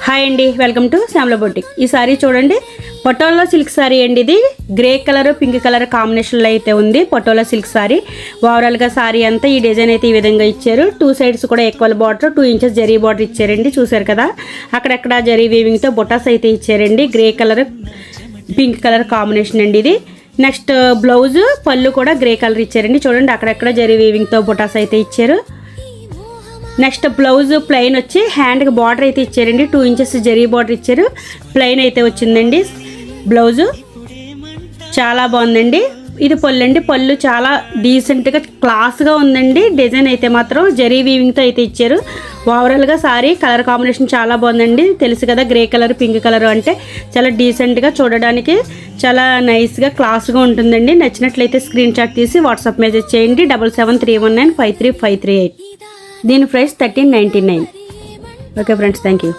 Hi అండి, welcome to Shyamala boutique. ఈ sorry చూడండి, పటోలా సిల్క్ సారీ అండి. ఇది గ్రే కలర్ పింక్ కలర్ కాంబినేషన్లో అయితే ఉంది. పటోలా సిల్క్ సారీ ఓవరాల్గా సారీ అంతా ఈ డిజైన్ అయితే ఈ విధంగా ఇచ్చారు. 2 సైడ్స్ కూడా equal border, 2 inches zari border ఇచ్చారండి. చూసారు కదా, అక్కడక్కడ జరీ వీవింగ్తో బొటాస్ అయితే ఇచ్చారండి. Grey colour pink colour combination అండి ఇది. నెక్స్ట్ బ్లౌజ్ పళ్ళు కూడా గ్రే కలర్ ఇచ్చారండి. చూడండి, అక్కడక్కడ జరీ వీవింగ్తో బొటాస్ అయితే ఇచ్చారు. నెక్స్ట్ బ్లౌజ్ ప్లెయిన్ వచ్చి హ్యాండ్కి బార్డర్ అయితే ఇచ్చారండి. 2 ఇంచెస్ జరీ బార్డర్ ఇచ్చారు. ప్లెయిన్ అయితే వచ్చిందండి బ్లౌజు. చాలా బాగుందండి. ఇది పళ్ళు అండి. పళ్ళు చాలా డీసెంట్గా క్లాస్గా ఉందండి. డిజైన్ అయితే మాత్రం జరీ వీవింగ్తో అయితే ఇచ్చారు. ఓవరాల్గా సారీ కలర్ కాంబినేషన్ చాలా బాగుందండి. తెలుసు కదా, గ్రే కలర్ పింక్ కలర్ అంటే చాలా డీసెంట్గా, చూడడానికి చాలా నైస్గా క్లాస్గా ఉంటుందండి. నచ్చినట్లయితే స్క్రీన్ షాట్ తీసి వాట్సాప్ మెసేజ్ చేయండి. 7731953538. దీని price 1399. Okay friends, thank you.